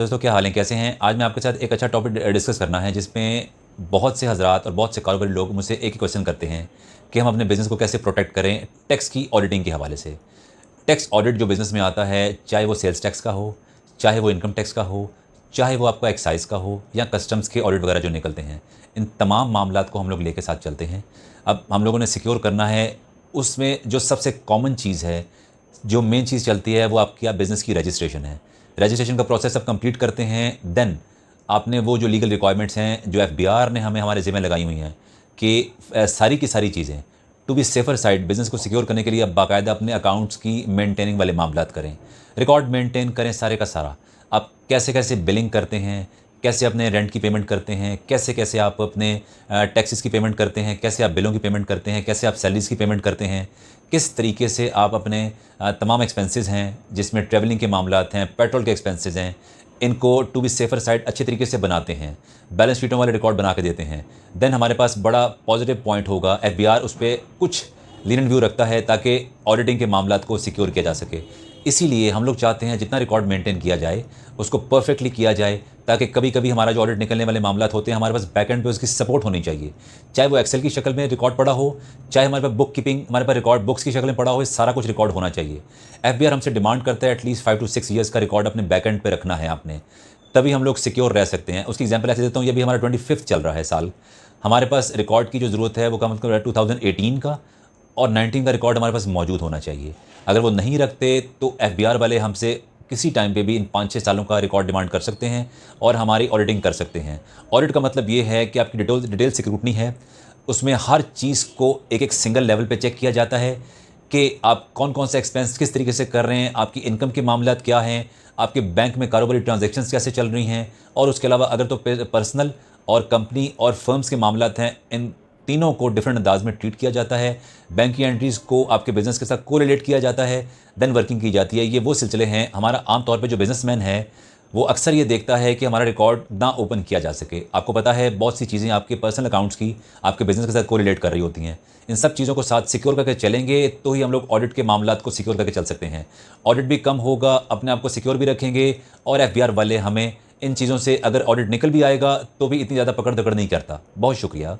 दोस्तों क्या हाल है, कैसे हैं? आज मैं आपके साथ एक अच्छा टॉपिक डिस्कस करना है जिसमें बहुत से हज़रात और बहुत से कारोबारी लोग मुझसे एक ही क्वेश्चन करते हैं कि हम अपने बिज़नेस को कैसे प्रोटेक्ट करें टैक्स की ऑडिटिंग के हवाले से। टैक्स ऑडिट जो बिज़नेस में आता है, चाहे वो सेल्स टैक्स का हो, चाहे वो इनकम टैक्स का हो, चाहे वो आपका एक्साइज़ का हो या कस्टम्स के ऑडिट वगैरह जो निकलते हैं, इन तमाम मामलात को हम लोग लेके साथ चलते हैं। अब हम लोगों ने सिक्योर करना है, उसमें जो सबसे कॉमन चीज़ है, जो मेन चीज़ चलती है, वो आपकी बिज़नेस की रजिस्ट्रेशन है। रजिस्ट्रेशन का प्रोसेस आप कंप्लीट करते हैं, देन आपने वो जो लीगल रिक्वायरमेंट्स हैं, जो एफबीआर ने हमें हमारे ज़िम्मे लगाई हुई हैं कि सारी की सारी चीज़ें to be safer side business को सिक्योर करने के लिए आप बाकायदा अपने अकाउंट्स की मेंटेनिंग वाले मामलात करें। रिकॉर्ड मेंटेन करें सारे का सारा। आप कैसे-कैसे बिलिंग करते हैं, कैसे अपने रेंट की पेमेंट करते हैं, कैसे-कैसे आप अपने टैक्सेस की पेमेंट करते हैं, कैसे आप बिलों की पेमेंट करते हैं, कैसे आप सैलरीज़ की पेमेंट करते हैं, किस तरीके से आप अपने तमाम एक्सपेंसेस हैं, जिसमें ट्रैवलिंग के मामलात हैं, पेट्रोल के एक्सपेंसेस हैं, इनको टू बी सेफ़र साइड अच्छे तरीके से बनाते हैं, बैलेंस शीटों वाले रिकॉर्ड बना के देते हैं। देन हमारे पास बड़ा पॉजिटिव पॉइंट होगा, एफबीआर उस पे कुछ लीनिएंट व्यू रखता है ताकि ऑडिटिंग के मामलात को सिक्योर किया जा सके। इसीलिए हम लोग चाहते हैं जितना रिकॉर्ड मेंटेन किया जाए, उसको परफेक्टली किया जाए ताकि कभी-कभी हमारा जो ऑडिट निकलने वाले मामलात होते हैं, हमारे पास बैक एंड पे उसकी सपोर्ट होनी चाहिए। चाहे वो एक्सेल की शक्ल में रिकॉर्ड पड़ा हो, चाहे हमारे पास बुक कीपिंग हमारे पास रिकॉर्ड बुक्स की शक्ल में पड़ा हो, ये सारा कुछ रिकॉर्ड होना चाहिए। एफबीआर हमसे डिमांड करता है एटलीस्ट 5 टू 6 ईयर्स का रिकॉर्ड अपने बैक एंड पे रखना है आपने, तभी हम लोग सिक्योर रह सकते हैं। उसकी एग्जांपल ऐसे देता हूँ, ये भी हमारा 25th चल रहा है साल। हमारे पास रिकॉर्ड की जो ज़रूरत है वो कम से कम 2018 का और 19 का रिकॉर्ड हमारे पास मौजूद होना चाहिए। अगर वो नहीं रखते तो एफबीआर वाले हमसे किसी टाइम पे भी इन 5-6 सालों का रिकॉर्ड डिमांड कर सकते हैं और हमारी ऑडिटिंग कर सकते हैं। ऑडिट का मतलब ये है कि आपकी डिटेल स्क्रूटनी है, उसमें हर चीज़ को एक-एक सिंगल लेवल पे चेक किया जाता है कि आप कौन-कौन से एक्सपेंस किस तरीके से कर रहे हैं, आपकी इनकम के मामलात क्या हैं, आपके बैंक में कारोबारी ट्रांज़ैक्शंस कैसे चल रही हैं और उसके अलावा अगर तो पर्सनल और कंपनी और फर्म्स के मामलात हैं, इन तीनों को डिफरेंट अंदाज में ट्रीट किया जाता है। बैंक की एंट्रीज़ को आपके बिज़नेस के साथ कोरिलेट किया जाता है, देन वर्किंग की जाती है। ये वो सिलसिले हैं, हमारा आम तौर पे जो बिज़नेसमैन है, वो अक्सर ये देखता है कि हमारा रिकॉर्ड ना ओपन किया जा सके। आपको पता है बहुत सी चीज़ें आपके पर्सनल अकाउंट्स की आपके बिज़नेस के साथ कोरिलेट कर रही होती हैं। इन सब चीज़ों को साथ सिक्योर करके चलेंगे तो ही हम लोग ऑडिट के मामलात को सिक्योर करके चल सकते हैं। ऑडिट भी कम होगा, अपने आप को सिक्योर भी रखेंगे और एफबीआर वाले हमें इन चीज़ों से अगर ऑडिट निकल भी आएगा तो भी इतनी ज़्यादा पकड़-दकड़ नहीं करता। बहुत शुक्रिया।